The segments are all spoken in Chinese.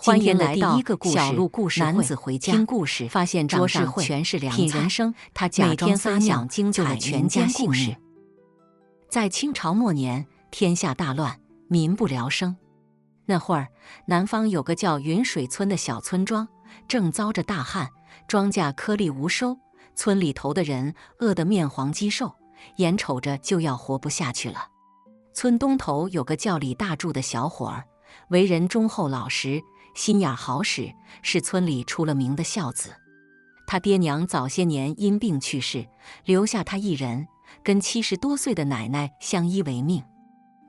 欢迎来到小鹿故事会。男子回家听故事，发现桌上全是凉菜，品人生。他假装分享精彩全家故事。在清朝末年，天下大乱，民不聊生。那会儿，南方有个叫云水村的小村庄，正遭着大旱，庄稼颗粒无收，村里头的人饿得面黄肌瘦，眼瞅着就要活不下去了。村东头有个叫李大柱的小伙儿，为人忠厚老实，心眼好使，是村里出了名的孝子。他爹娘早些年因病去世，留下他一人，跟70多岁的奶奶相依为命。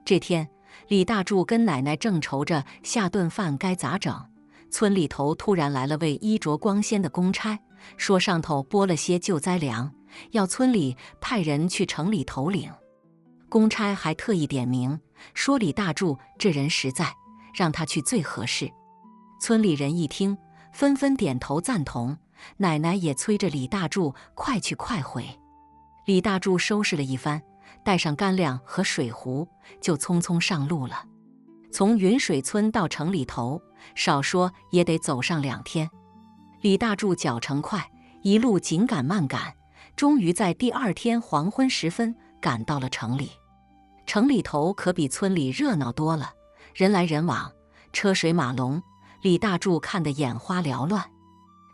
这天，李大柱跟奶奶正愁着下顿饭该咋整，村里头突然来了位衣着光鲜的公差，说上头拨了些救灾粮，要村里派人去城里头领。公差还特意点名，说李大柱这人实在，让他去最合适。村里人一听，纷纷点头赞同，奶奶也催着李大柱快去快回。李大柱收拾了一番，带上干粮和水壶，就匆匆上路了。从云水村到城里头，少说也得走上2天。李大柱脚程快，一路紧赶慢赶，终于在第2天黄昏时分赶到了城里。城里头可比村里热闹多了，人来人往，车水马龙，李大柱看得眼花缭乱。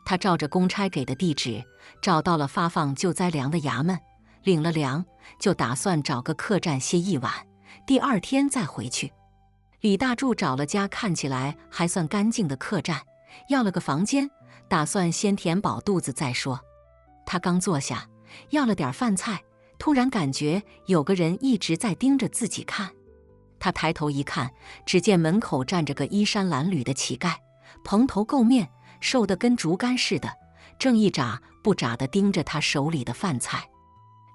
他照着公差给的地址，找到了发放救灾粮的衙门，领了粮，就打算找个客栈歇一晚，第2天再回去。李大柱找了家看起来还算干净的客栈，要了个房间，打算先填饱肚子再说。他刚坐下，要了点饭菜，突然感觉有个人一直在盯着自己看。他抬头一看，只见门口站着个衣衫褴褛的乞丐，蓬头垢面，瘦得跟竹竿似的，正一眨不眨地盯着他手里的饭菜。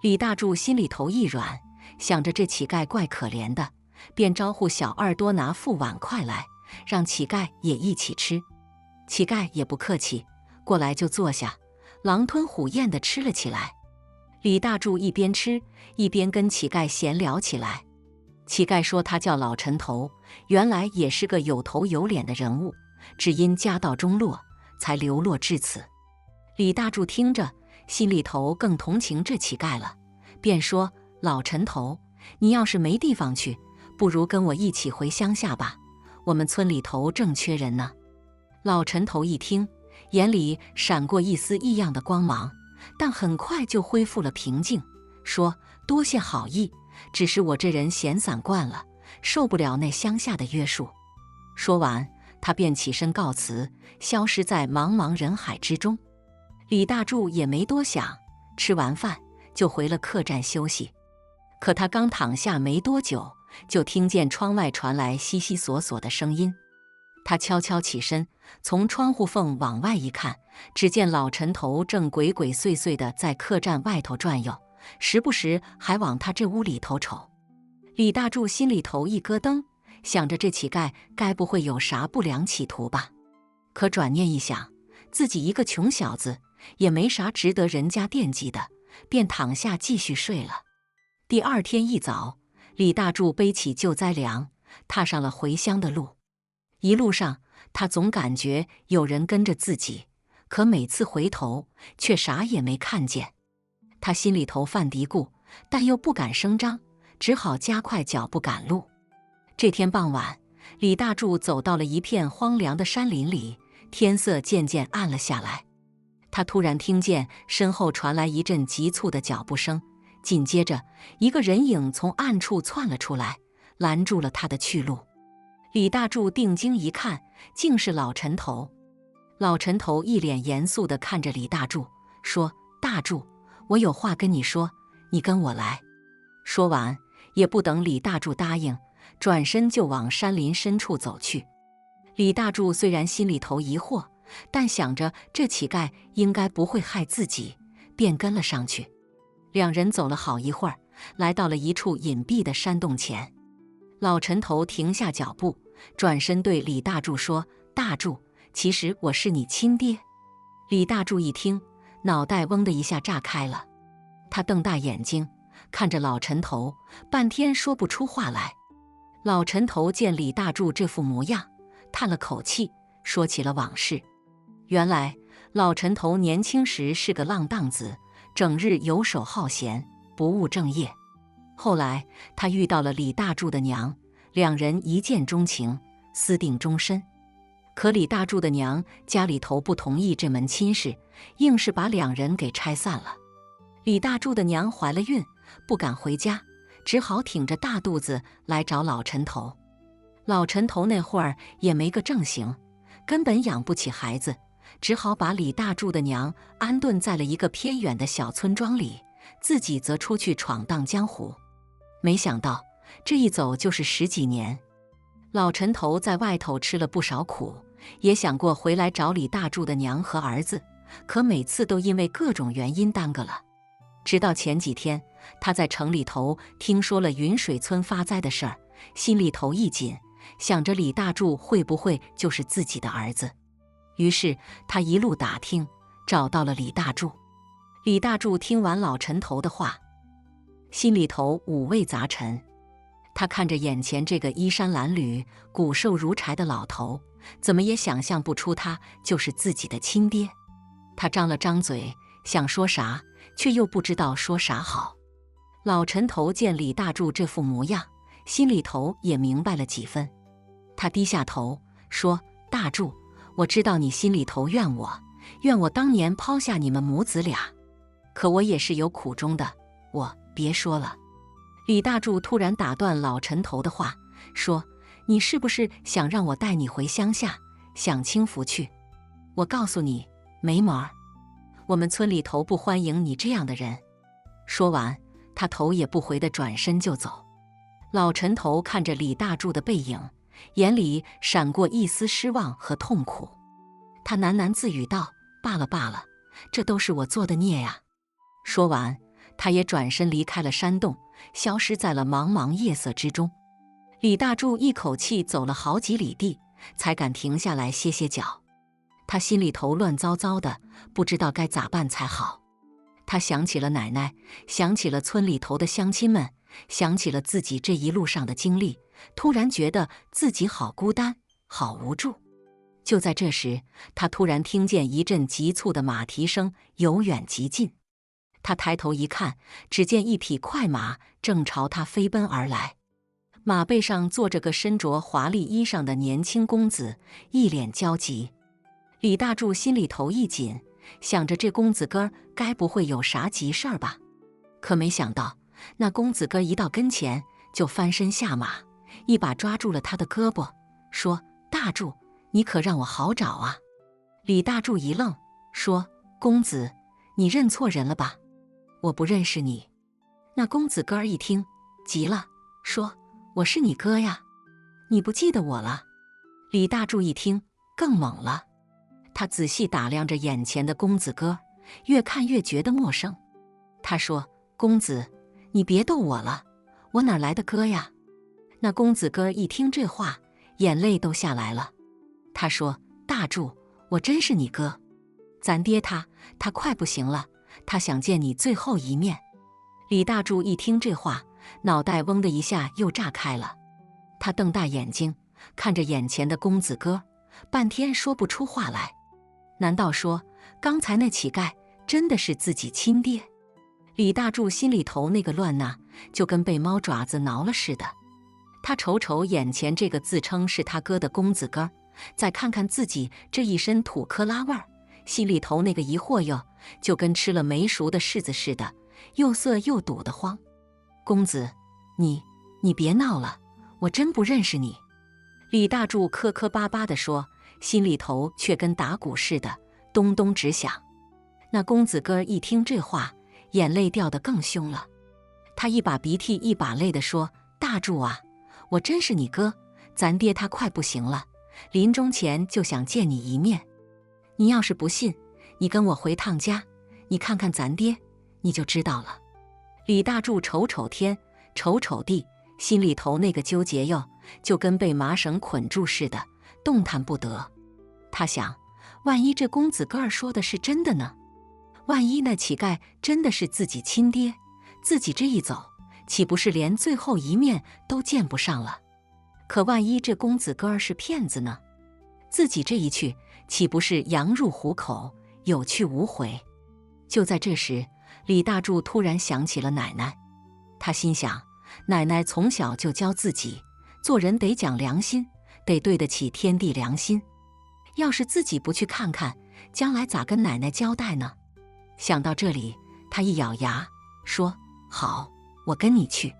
李大柱心里头一软，想着这乞丐怪可怜的，便招呼小二多拿副碗筷来，让乞丐也一起吃。乞丐也不客气，过来就坐下，狼吞虎咽地吃了起来。李大柱一边吃一边跟乞丐闲聊起来。乞丐说他叫老陈头，原来也是个有头有脸的人物，只因家道中落，才流落至此。李大柱听着，心里头更同情这乞丐了，便说：老陈头，你要是没地方去，不如跟我一起回乡下吧，我们村里头正缺人呢。老陈头一听，眼里闪过一丝异样的光芒，但很快就恢复了平静，说：多谢好意，只是我这人闲散惯了，受不了那乡下的约束。说完，他便起身告辞，消失在茫茫人海之中。李大柱也没多想，吃完饭就回了客栈休息。可他刚躺下没多久，就听见窗外传来悉悉索索的声音。他悄悄起身，从窗户缝往外一看，只见老陈头正鬼鬼祟祟地在客栈外头转悠，时不时还往他这屋里头瞅。李大柱心里头一咯噔，想着这乞丐该不会有啥不良企图吧？可转念一想，自己一个穷小子，也没啥值得人家惦记的，便躺下继续睡了。第2天一早，李大柱背起救灾粮，踏上了回乡的路。一路上，他总感觉有人跟着自己，可每次回头却啥也没看见。他心里头犯嘀咕，但又不敢声张，只好加快脚步赶路。这天傍晚，李大柱走到了一片荒凉的山林里，天色渐渐暗了下来。他突然听见身后传来一阵急促的脚步声，紧接着一个人影从暗处窜了出来，拦住了他的去路。李大柱定睛一看，竟是老陈头。老陈头一脸严肃地看着李大柱，说：大柱，我有话跟你说，你跟我来。说完，也不等李大柱答应，转身就往山林深处走去。李大柱虽然心里头疑惑，但想着这乞丐应该不会害自己，便跟了上去。2人走了好一会儿，来到了一处隐蔽的山洞前。老陈头停下脚步，转身对李大柱说：大柱，其实我是你亲爹。李大柱一听，脑袋嗡的一下炸开了。他瞪大眼睛看着老陈头，半天说不出话来。老陈头见李大柱这副模样，叹了口气，说起了往事。原来老陈头年轻时是个浪荡子，整日游手好闲，不务正业。后来他遇到了李大柱的娘，两人一见钟情，私定终身。可李大柱的娘家里头不同意这门亲事，硬是把两人给拆散了。李大柱的娘怀了孕，不敢回家，只好挺着大肚子来找老陈头。老陈头那会儿也没个正形，根本养不起孩子，只好把李大柱的娘安顿在了一个偏远的小村庄里，自己则出去闯荡江湖。没想到这一走就是10几年。老陈头在外头吃了不少苦，也想过回来找李大柱的娘和儿子，可每次都因为各种原因耽搁了。直到前几天，他在城里头听说了云水村发灾的事儿，心里头一紧，想着李大柱会不会就是自己的儿子。于是他一路打听，找到了李大柱。李大柱听完老陈头的话，心里头五味杂陈。他看着眼前这个衣衫褴褛、骨瘦如柴的老头，怎么也想象不出他就是自己的亲爹。他张了张嘴，想说啥，却又不知道说啥好。老陈头见李大柱这副模样，心里头也明白了几分。他低下头说：“大柱，我知道你心里头怨我当年抛下你们母子俩，可我也是有苦衷的，我别说了。”李大柱突然打断老陈头的话，说：“你是不是想让我带你回乡下享清福去？我告诉你，没门儿！我们村里头不欢迎你这样的人。”说完，他头也不回地转身就走。老陈头看着李大柱的背影，眼里闪过一丝失望和痛苦。他喃喃自语道：“罢了罢了，这都是我做的孽呀。”说完，他也转身离开了山洞，消失在了茫茫夜色之中。李大柱一口气走了好几里地，才敢停下来歇歇脚。他心里头乱糟糟的，不知道该咋办才好。他想起了奶奶，想起了村里头的乡亲们，想起了自己这一路上的经历，突然觉得自己好孤单，好无助。就在这时，他突然听见一阵急促的马蹄声由远及近。他抬头一看，只见一匹快马正朝他飞奔而来，马背上坐着个身着华丽衣裳的年轻公子，一脸焦急。李大柱心里头一紧，想着这公子哥该不会有啥急事儿吧？可没想到，那公子哥一到跟前，就翻身下马，一把抓住了他的胳膊，说：“大柱，你可让我好找啊！”李大柱一愣，说：“公子，你认错人了吧？我不认识你。”那公子哥一听，急了，说：“我是你哥呀，你不记得我了？”李大柱一听，更懵了。他仔细打量着眼前的公子哥，越看越觉得陌生。他说：“公子，你别逗我了，我哪来的哥呀？”那公子哥一听这话，眼泪都下来了。他说：“大柱，我真是你哥，咱爹他快不行了，他想见你最后一面。”李大柱一听这话，脑袋嗡的一下又炸开了。他瞪大眼睛看着眼前的公子哥，半天说不出话来。难道说刚才那乞丐真的是自己亲爹？李大柱心里头那个乱呐，就跟被猫爪子挠了似的。他瞅瞅眼前这个自称是他哥的公子哥，再看看自己这一身土坷拉味儿，心里头那个疑惑哟，就跟吃了没熟的柿子似的，又涩又堵得慌。公子，你别闹了，我真不认识你。李大柱磕磕巴巴地说，心里头却跟打鼓似的，咚咚直响。那公子哥一听这话，眼泪掉得更凶了。他一把鼻涕一把泪地说：“大柱啊，我真是你哥，咱爹他快不行了，临终前就想见你一面。你要是不信，你跟我回趟家，你看看咱爹，你就知道了。”李大柱瞅瞅天，瞅瞅地，心里头那个纠结哟，就跟被麻绳捆住似的，动弹不得。他想，万一这公子哥儿说的是真的呢？万一那乞丐真的是自己亲爹，自己这一走，岂不是连最后一面都见不上了？可万一这公子哥儿是骗子呢？自己这一去，岂不是羊入虎口，有去无回？就在这时，李大柱突然想起了奶奶。他心想，奶奶从小就教自己，做人得讲良心，得对得起天地良心。要是自己不去看看，将来咋跟奶奶交代呢？想到这里，他一咬牙说：“好，我跟你去。”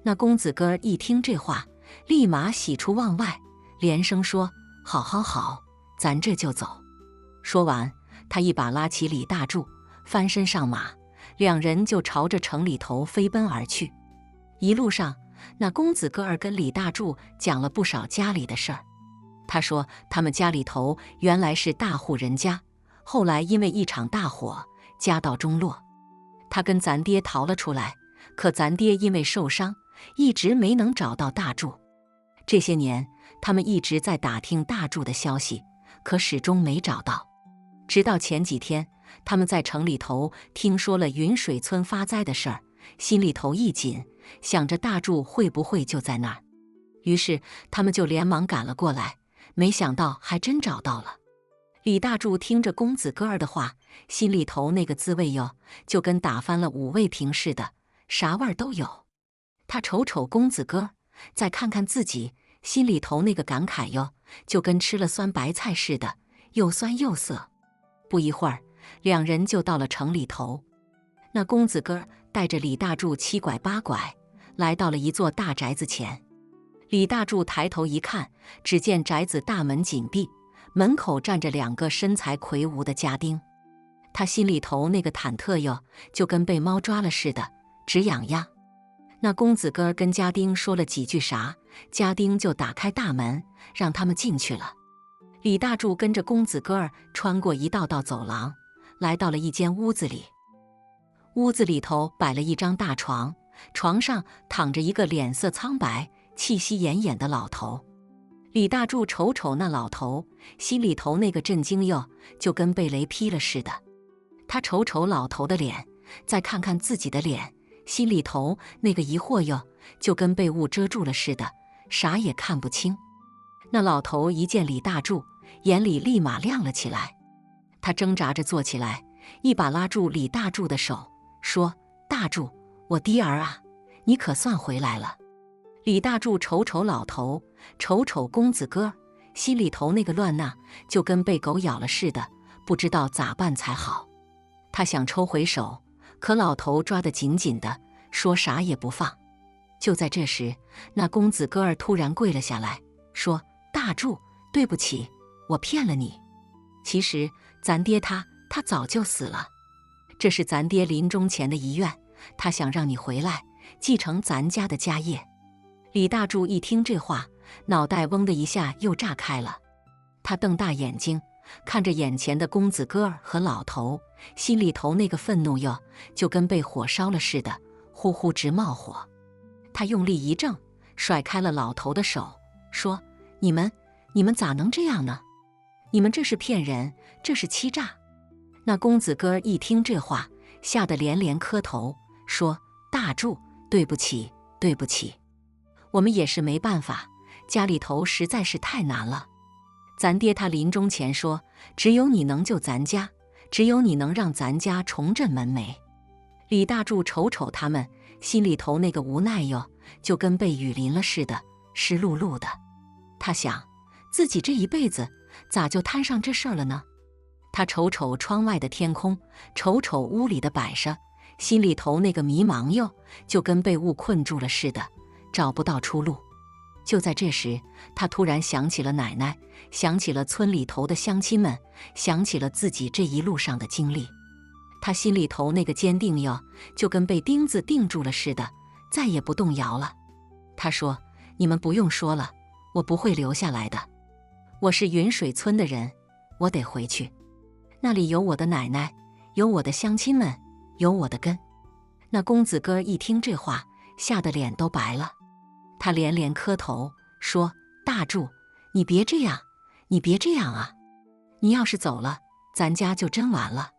那公子哥一听这话，立马喜出望外，连声说：“好好好，咱这就走。”说完，他一把拉起李大柱，翻身上马，两人就朝着城里头飞奔而去。一路上，那公子哥儿跟李大柱讲了不少家里的事儿。他说他们家里头原来是大户人家，后来因为一场大火，家道中落。他跟咱爹逃了出来，可咱爹因为受伤，一直没能找到大柱。这些年，他们一直在打听大柱的消息，可始终没找到。直到前几天，他们在城里头听说了云水村发灾的事儿，心里头一紧，想着大柱会不会就在那儿。于是他们就连忙赶了过来，没想到还真找到了。李大柱听着公子哥儿的话，心里头那个滋味哟，就跟打翻了5味瓶似的，啥味儿都有。他瞅瞅公子哥，再看看自己，心里头那个感慨哟，就跟吃了酸白菜似的，又酸又涩。不一会儿，两人就到了城里头。那公子哥带着李大柱7拐8拐，来到了一座大宅子前。李大柱抬头一看，只见宅子大门紧闭，门口站着2个身材魁梧的家丁。他心里头那个忐忑哟，就跟被猫抓了似的，直痒痒。那公子哥跟家丁说了几句啥，家丁就打开大门，让他们进去了。李大柱跟着公子哥儿穿过一道道走廊，来到了一间屋子里。屋子里头摆了一张大床，床上躺着一个脸色苍白、气息奄奄的老头。李大柱瞅瞅那老头，心里头那个震惊哟，就跟被雷劈了似的。他瞅瞅老头的脸，再看看自己的脸，心里头那个疑惑哟，就跟被雾遮住了似的，啥也看不清。那老头一见李大柱，眼里立马亮了起来。他挣扎着坐起来，一把拉住李大柱的手，说：“大柱，我爹儿啊，你可算回来了。”李大柱瞅瞅老头，瞅瞅公子哥，心里头那个乱呐，就跟被狗咬了似的，不知道咋办才好。他想抽回手，可老头抓得紧紧的，说啥也不放。就在这时，那公子哥儿突然跪了下来，说：“大柱，对不起，我骗了你。其实咱爹他早就死了，这是咱爹临终前的遗愿，他想让你回来继承咱家的家业。”李大柱一听这话，脑袋嗡的一下又炸开了。他瞪大眼睛看着眼前的公子哥儿和老头，心里头那个愤怒哟，就跟被火烧了似的，呼呼直冒火。他用力一挣，甩开了老头的手，说：“你们咋能这样呢？你们这是骗人，这是欺诈。”那公子哥一听这话，吓得连连磕头，说：“大柱，对不起，对不起，我们也是没办法，家里头实在是太难了。咱爹他临终前说，只有你能救咱家，只有你能让咱家重振门楣。”李大柱瞅瞅他们，心里头那个无奈哟，就跟被雨淋了似的，湿漉漉的。他想，自己这一辈子咋就摊上这事儿了呢？他瞅瞅窗外的天空，瞅瞅屋里的摆设，心里头那个迷茫哟，就跟被雾困住了似的，找不到出路。就在这时，他突然想起了奶奶，想起了村里头的乡亲们，想起了自己这一路上的经历。他心里头那个坚定哟，就跟被钉子钉住了似的，再也不动摇了。他说：“你们不用说了，我不会留下来的。我是云水村的人，我得回去。那里有我的奶奶，有我的乡亲们，有我的根。”那公子哥一听这话，吓得脸都白了。他连连磕头，说：“大柱，你别这样，你别这样啊！你要是走了，咱家就真完了。”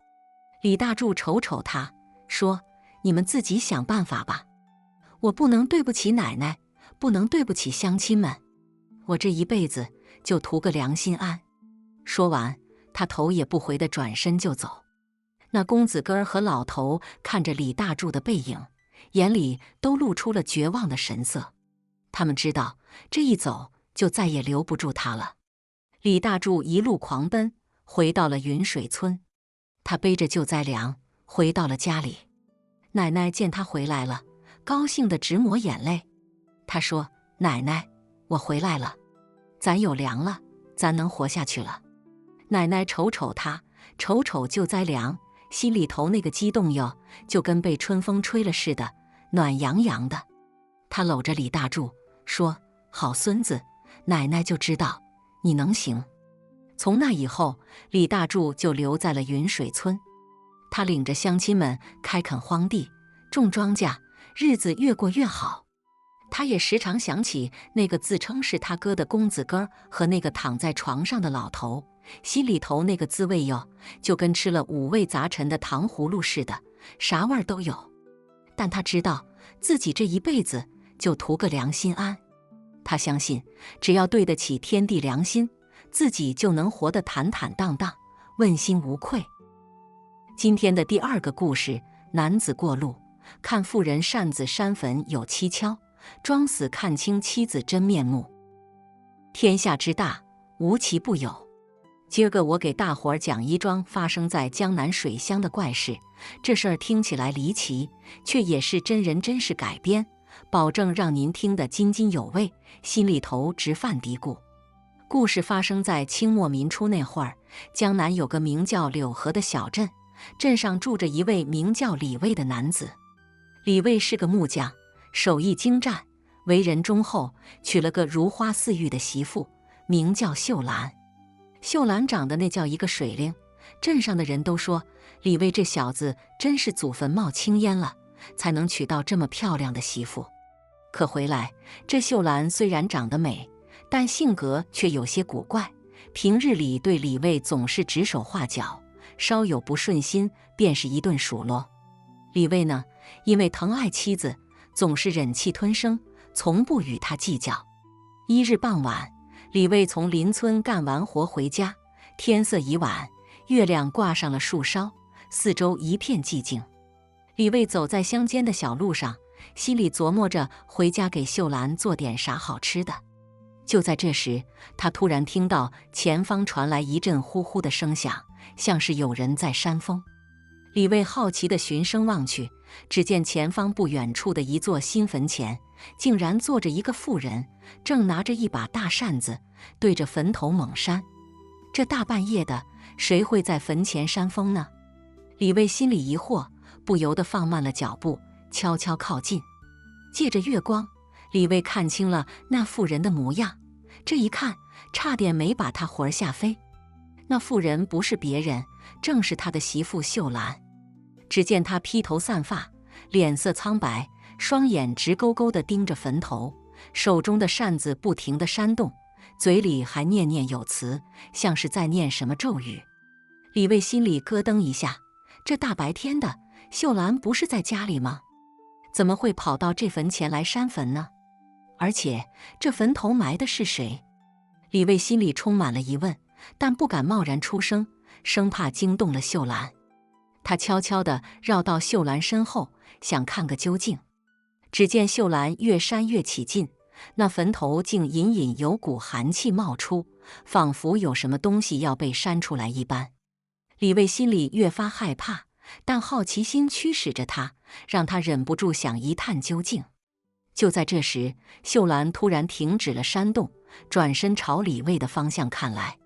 李大柱瞅瞅他，说：“你们自己想办法吧，我不能对不起奶奶，不能对不起乡亲们，我这一辈子就图个良心安。”说完，他头也不回地转身就走。那公子哥儿和老头看着李大柱的背影，眼里都露出了绝望的神色。他们知道，这一走就再也留不住他了。李大柱一路狂奔，回到了云水村。他背着救灾粮回到了家里。奶奶见他回来了，高兴得直抹眼泪。他说：“奶奶，我回来了，咱有粮了，咱能活下去了。”奶奶瞅瞅他，瞅瞅救灾粮，心里头那个激动哟，就跟被春风吹了似的，暖洋洋的。他搂着李大柱说：“好孙子，奶奶就知道你能行。”从那以后，李大柱就留在了云水村。他领着乡亲们开垦荒地，种庄稼，日子越过越好。他也时常想起那个自称是他哥的公子哥和那个躺在床上的老头，心里头那个滋味哟，就跟吃了五味杂陈的糖葫芦似的，啥味儿都有。但他知道自己这一辈子就图个良心安。他相信，只要对得起天地良心，自己就能活得坦坦荡荡，问心无愧。今天的第二个故事，男子过路，看妇人擅自山坟有蹊跷，装死看清妻子真面目。天下之大，无奇不有。今儿个我给大伙儿讲一桩发生在江南水乡的怪事。这事儿听起来离奇，却也是真人真事改编，保证让您听得津津有味，心里头直犯嘀咕。故事发生在清末民初那会儿，江南有个名叫柳河的小镇，镇上住着一位名叫李卫的男子。李卫是个木匠，手艺精湛，为人忠厚，娶了个如花似玉的媳妇，名叫秀兰。秀兰长得那叫一个水灵，镇上的人都说李卫这小子真是祖坟冒青烟了，才能娶到这么漂亮的媳妇。可回来，这秀兰虽然长得美，但性格却有些古怪，平日里对李卫总是指手画脚，稍有不顺心便是一顿数落。李卫呢，因为疼爱妻子，总是忍气吞声，从不与他计较。一日傍晚，李卫从邻村干完活回家，天色已晚，月亮挂上了树梢，四周一片寂静。李卫走在乡间的小路上，心里琢磨着回家给秀兰做点啥好吃的。就在这时，他突然听到前方传来一阵呼呼的声响，像是有人在扇风。李卫好奇地循声望去，只见前方不远处的一座新坟前，竟然坐着一个妇人，正拿着一把大扇子，对着坟头猛扇。这大半夜的，谁会在坟前扇风呢？李卫心里疑惑，不由得放慢了脚步，悄悄靠近。借着月光，李卫看清了那妇人的模样，这一看，差点没把他魂吓飞。那妇人不是别人，正是他的媳妇秀兰。只见她披头散发，脸色苍白，双眼直勾勾地盯着坟头，手中的扇子不停地扇动，嘴里还念念有词，像是在念什么咒语。李卫心里咯噔一下，这大白天的，秀兰不是在家里吗？怎么会跑到这坟前来扇坟呢？而且这坟头埋的是谁？李卫心里充满了疑问，但不敢贸然出声，生怕惊动了秀兰。他悄悄地绕到秀兰身后，想看个究竟。只见秀兰越扇越起劲，那坟头竟隐隐有股寒气冒出，仿佛有什么东西要被扇出来一般。李卫心里越发害怕，但好奇心驱使着他，让他忍不住想一探究竟。就在这时，秀兰突然停止了扇动，转身朝李卫的方向看来。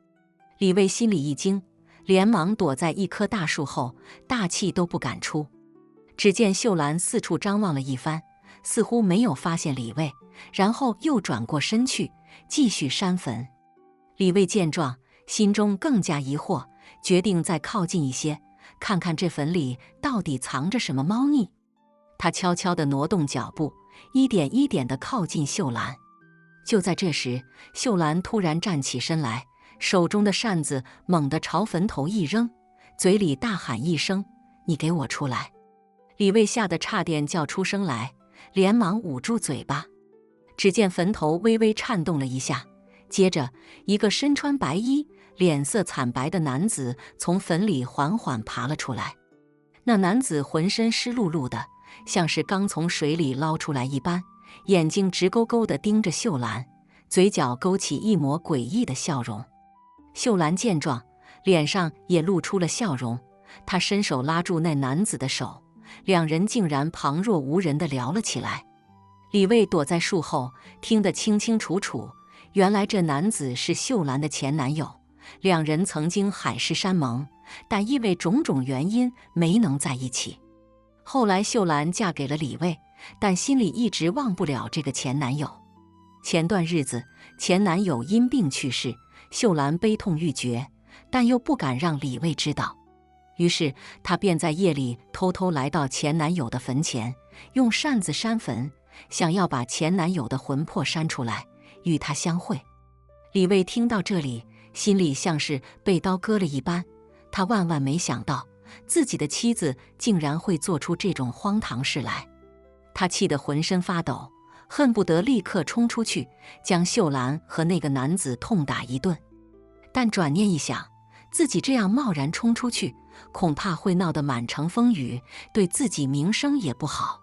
李卫心里一惊，连忙躲在一棵大树后，大气都不敢出。只见秀兰四处张望了一番，似乎没有发现李卫，然后又转过身去，继续扇坟。李卫见状，心中更加疑惑，决定再靠近一些，看看这坟里到底藏着什么猫腻。他悄悄地挪动脚步，一点一点地靠近秀兰。就在这时，秀兰突然站起身来，手中的扇子猛地朝坟头一扔，嘴里大喊一声：“你给我出来！”李卫吓得差点叫出声来，连忙捂住嘴巴。只见坟头微微颤动了一下，接着一个身穿白衣、脸色惨白的男子从坟里缓缓爬了出来。那男子浑身湿漉漉的，像是刚从水里捞出来一般，眼睛直勾勾地盯着秀兰，嘴角勾起一抹诡异的笑容。秀兰见状，脸上也露出了笑容，她伸手拉住那男子的手，两人竟然旁若无人地聊了起来。李卫躲在树后，听得清清楚楚，原来这男子是秀兰的前男友，两人曾经海誓山盟，但因为种种原因没能在一起。后来秀兰嫁给了李卫，但心里一直忘不了这个前男友。前段日子，前男友因病去世，秀兰悲痛欲绝，但又不敢让李卫知道，于是她便在夜里偷偷来到前男友的坟前，用扇子扇坟，想要把前男友的魂魄扇出来，与他相会。李卫听到这里，心里像是被刀割了一般，他万万没想到自己的妻子竟然会做出这种荒唐事来。他气得浑身发抖，恨不得立刻冲出去将秀兰和那个男子痛打一顿。但转念一想，自己这样贸然冲出去，恐怕会闹得满城风雨，对自己名声也不好。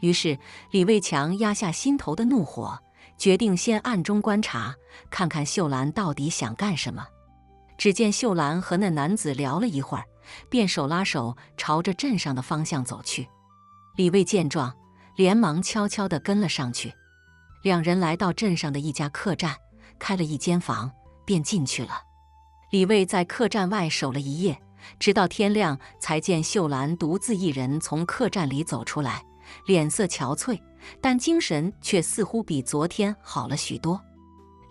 于是李卫强压下心头的怒火，决定先暗中观察，看看秀兰到底想干什么。只见秀兰和那男子聊了一会儿，便手拉手朝着镇上的方向走去。李卫见状，连忙悄悄地跟了上去。两人来到镇上的一家客栈，开了一间房，便进去了。李卫在客栈外守了一夜，直到天亮才见秀兰独自一人从客栈里走出来，脸色憔悴，但精神却似乎比昨天好了许多。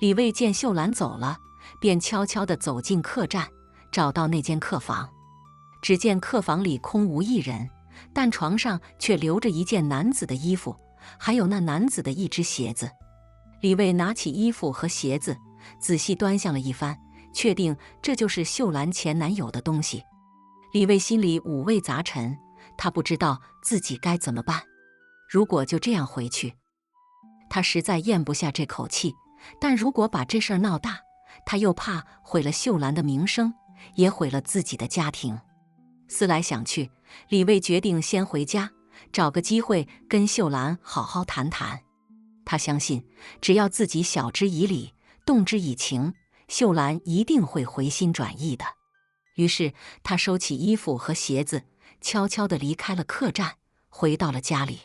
李卫见秀兰走了，便悄悄地走进客栈，找到那间客房。只见客房里空无一人，但床上却留着一件男子的衣服，还有那男子的一只鞋子。李卫拿起衣服和鞋子，仔细端详了一番，确定这就是秀兰前男友的东西。李卫心里五味杂陈，他不知道自己该怎么办。如果就这样回去，他实在咽不下这口气，但如果把这事儿闹大，他又怕毁了秀兰的名声，也毁了自己的家庭。思来想去，李卫决定先回家，找个机会跟秀兰好好谈谈。他相信，只要自己晓之以理，动之以情，秀兰一定会回心转意的。于是他收起衣服和鞋子，悄悄地离开了客栈，回到了家里。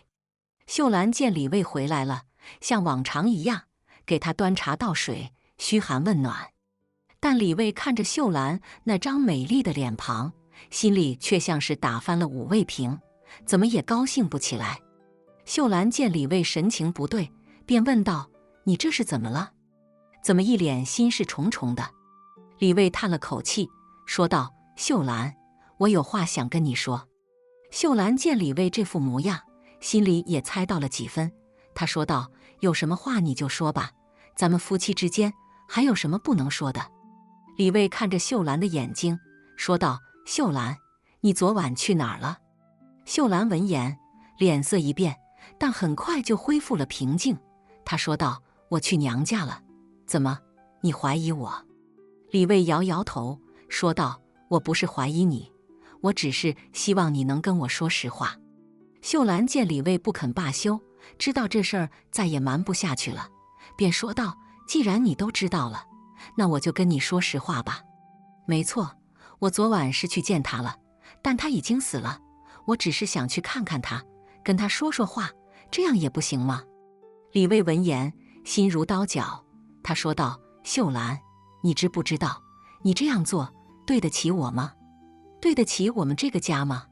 秀兰见李卫回来了，像往常一样给他端茶倒水，嘘寒问暖。但李卫看着秀兰那张美丽的脸庞，心里却像是打翻了五味瓶，怎么也高兴不起来。秀兰见李卫神情不对，便问道：“你这是怎么了？怎么一脸心事重重的？”李卫叹了口气，说道：“秀兰，我有话想跟你说。”秀兰见李卫这副模样，心里也猜到了几分。她说道：“有什么话你就说吧，咱们夫妻之间还有什么不能说的？”李卫看着秀兰的眼睛，说道：“秀兰，你昨晚去哪儿了？”秀兰闻言，脸色一变，但很快就恢复了平静。她说道：“我去娘家了。怎么，你怀疑我？”李卫摇摇头，说道：“我不是怀疑你，我只是希望你能跟我说实话。”秀兰见李卫不肯罢休，知道这事儿再也瞒不下去了，便说道：“既然你都知道了，那我就跟你说实话吧。没错，我昨晚是去见他了，但他已经死了。我只是想去看看他，跟他说说话，这样也不行吗？”李卫闻言，心如刀绞，他说道：“秀兰，你知不知道，你这样做对得起我吗？对得起我们这个家吗？”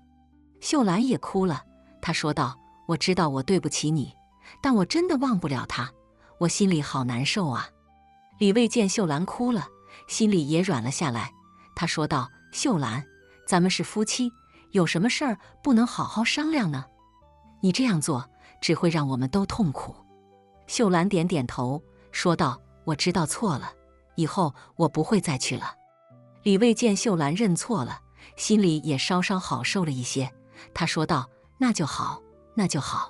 秀兰也哭了，她说道：“我知道我对不起你，但我真的忘不了他，我心里好难受啊。”李卫见秀兰哭了，心里也软了下来，他说道：“秀兰，咱们是夫妻，有什么事儿不能好好商量呢？你这样做只会让我们都痛苦。”秀兰点点头，说道：“我知道错了，以后我不会再去了。”李卫见秀兰认错了，心里也稍稍好受了一些，他说道：“那就好，那就好，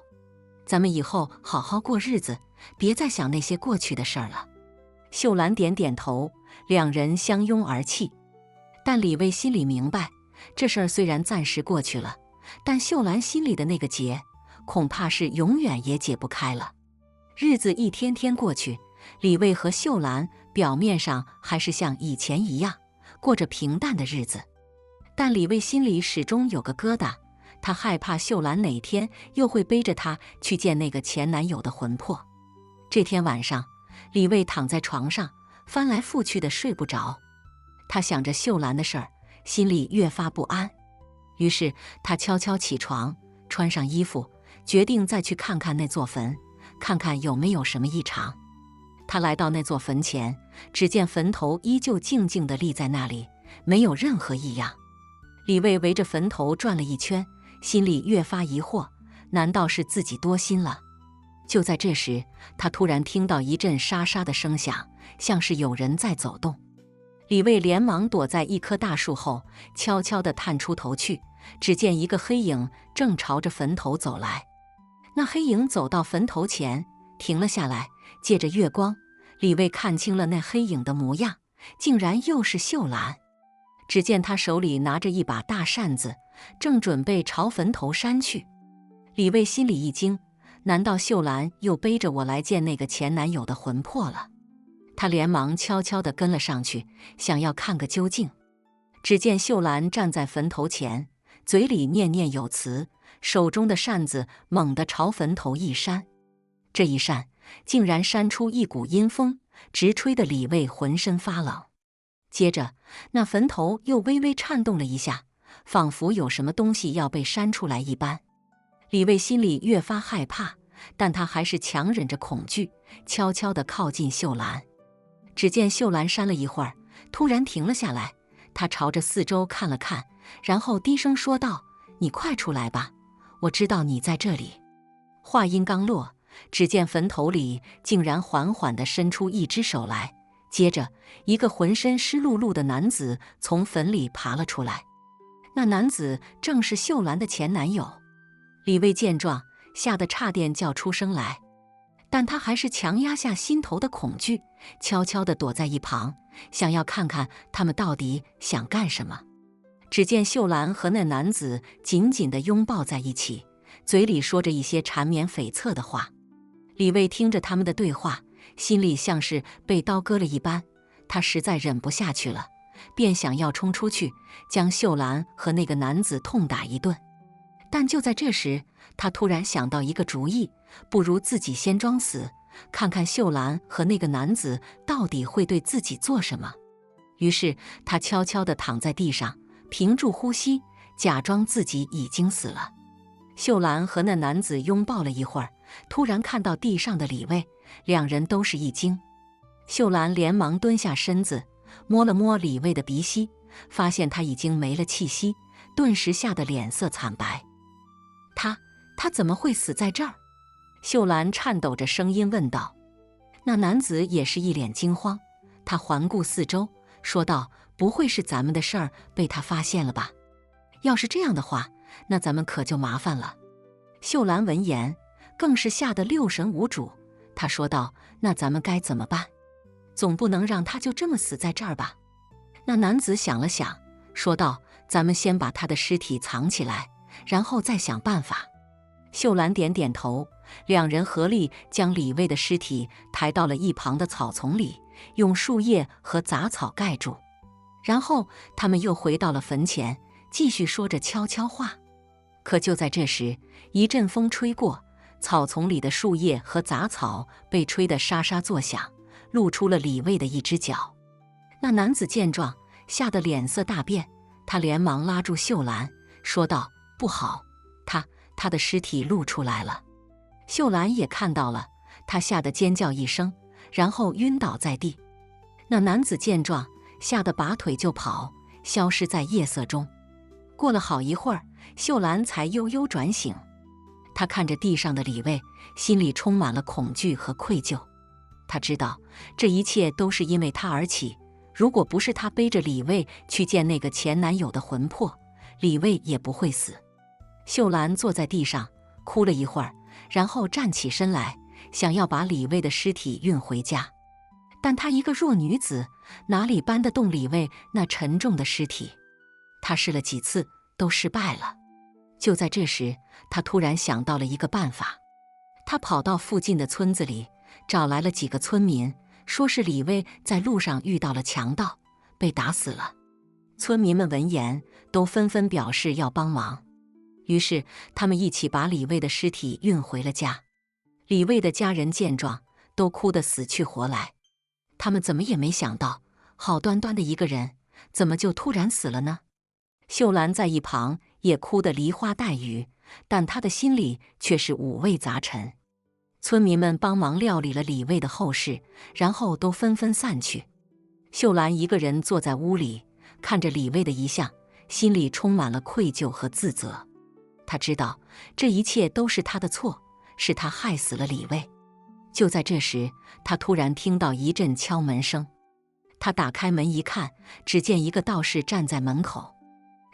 咱们以后好好过日子，别再想那些过去的事儿了。”秀兰点点头，两人相拥而泣。但李卫心里明白，这事儿虽然暂时过去了，但秀兰心里的那个结，恐怕是永远也解不开了。日子一天天过去，李卫和秀兰表面上还是像以前一样过着平淡的日子，但李卫心里始终有个疙瘩，他害怕秀兰哪天又会背着他去见那个前男友的魂魄。这天晚上，李卫躺在床上，翻来覆去的睡不着。他想着秀兰的事儿，心里越发不安。于是他悄悄起床，穿上衣服，决定再去看看那座坟，看看有没有什么异常。他来到那座坟前，只见坟头依旧静静地立在那里，没有任何异样。李卫围着坟头转了一圈，心里越发疑惑，难道是自己多心了？就在这时，他突然听到一阵沙沙的声响，像是有人在走动。李卫连忙躲在一棵大树后，悄悄地探出头去，只见一个黑影正朝着坟头走来。那黑影走到坟头前，停了下来，借着月光，李卫看清了那黑影的模样，竟然又是秀兰。只见他手里拿着一把大扇子，正准备朝坟头扇去。李卫心里一惊，难道秀兰又背着我来见那个前男友的魂魄了？他连忙悄悄地跟了上去，想要看个究竟。只见秀兰站在坟头前，嘴里念念有词，手中的扇子猛地朝坟头一扇。这一扇竟然扇出一股阴风，直吹得李卫浑身发冷。接着，那坟头又微微颤动了一下，仿佛有什么东西要被扇出来一般。李卫心里越发害怕，但他还是强忍着恐惧，悄悄地靠近秀兰。只见秀兰扇了一会儿，突然停了下来，她朝着四周看了看，然后低声说道：“你快出来吧，我知道你在这里。”话音刚落，只见坟头里竟然缓缓地伸出一只手来，接着一个浑身湿漉漉的男子从坟里爬了出来。那男子正是秀兰的前男友。李卫见状，吓得差点叫出声来，但他还是强压下心头的恐惧，悄悄地躲在一旁，想要看看他们到底想干什么。只见秀兰和那男子紧紧地拥抱在一起，嘴里说着一些缠绵悱恻的话。李卫听着他们的对话，心里像是被刀割了一般，他实在忍不下去了，便想要冲出去，将秀兰和那个男子痛打一顿。但就在这时，他突然想到一个主意，不如自己先装死，看看秀兰和那个男子到底会对自己做什么。于是他悄悄地躺在地上，屏住呼吸，假装自己已经死了。秀兰和那男子拥抱了一会儿，突然看到地上的李卫，两人都是一惊。秀兰连忙蹲下身子，摸了摸李卫的鼻息，发现他已经没了气息，顿时吓得脸色惨白。他怎么会死在这儿？秀兰颤抖着声音问道。那男子也是一脸惊慌，他环顾四周，说道：“不会是咱们的事儿被他发现了吧？要是这样的话，那咱们可就麻烦了。”秀兰闻言，更是吓得六神无主。她说道：“那咱们该怎么办？总不能让他就这么死在这儿吧？”那男子想了想，说道：“咱们先把他的尸体藏起来，然后再想办法。”秀兰点点头，两人合力将李卫的尸体抬到了一旁的草丛里，用树叶和杂草盖住。然后他们又回到了坟前，继续说着悄悄话。可就在这时，一阵风吹过，草丛里的树叶和杂草被吹得沙沙作响，露出了李卫的一只脚。那男子见状，吓得脸色大变，他连忙拉住秀兰，说道：“不好，他的尸体露出来了。”秀兰也看到了，她吓得尖叫一声，然后晕倒在地。那男子见状，吓得拔腿就跑，消失在夜色中。过了好一会儿，秀兰才悠悠转醒。她看着地上的李卫，心里充满了恐惧和愧疚。她知道这一切都是因为她而起，如果不是她背着李卫去见那个前男友的魂魄，李卫也不会死。秀兰坐在地上哭了一会儿，然后站起身来，想要把李卫的尸体运回家。但她一个弱女子，哪里搬得动李卫那沉重的尸体？他试了几次，都失败了。就在这时，他突然想到了一个办法。他跑到附近的村子里，找来了几个村民，说是李卫在路上遇到了强盗，被打死了。村民们闻言，都纷纷表示要帮忙。于是，他们一起把李卫的尸体运回了家。李卫的家人见状，都哭得死去活来。他们怎么也没想到，好端端的一个人，怎么就突然死了呢？秀兰在一旁也哭得梨花带雨，但她的心里却是五味杂陈。村民们帮忙料理了李卫的后事，然后都纷纷散去。秀兰一个人坐在屋里，看着李卫的遗像，心里充满了愧疚和自责。她知道这一切都是她的错，是她害死了李卫。就在这时，她突然听到一阵敲门声。她打开门一看，只见一个道士站在门口。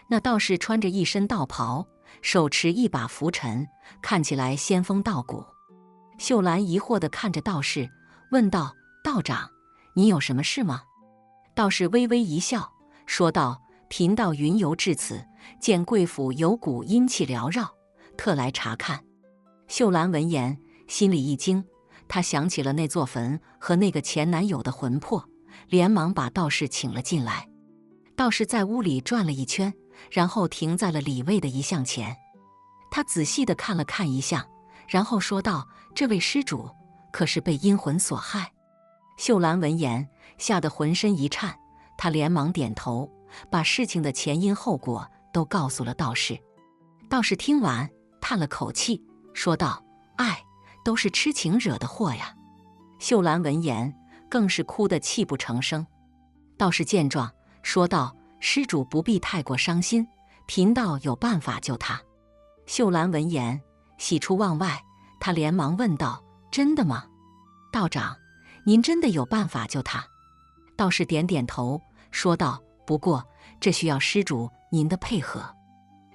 那道士穿着一身道袍，手持一把拂尘，看起来仙风道骨。秀兰疑惑地看着道士，问道：“道长，你有什么事吗？”道士微微一笑，说道：“贫道云游至此，见贵府有股阴气缭绕，特来查看。”秀兰闻言，心里一惊，她想起了那座坟和那个前男友的魂魄，连忙把道士请了进来。道士在屋里转了一圈，然后停在了李卫的遗像前。他仔细地看了看遗像，然后说道：“这位施主可是被阴魂所害？”秀兰闻言，吓得浑身一颤，她连忙点头，把事情的前因后果都告诉了道士。道士听完，叹了口气，说道：“哎，都是痴情惹的祸呀。”秀兰闻言，更是哭得泣不成声。道士见状，说道：“施主不必太过伤心，贫道有办法救他。”秀兰闻言，喜出望外，她连忙问道：“真的吗？道长，您真的有办法救他？”道士点点头，说道：“不过这需要施主您的配合。”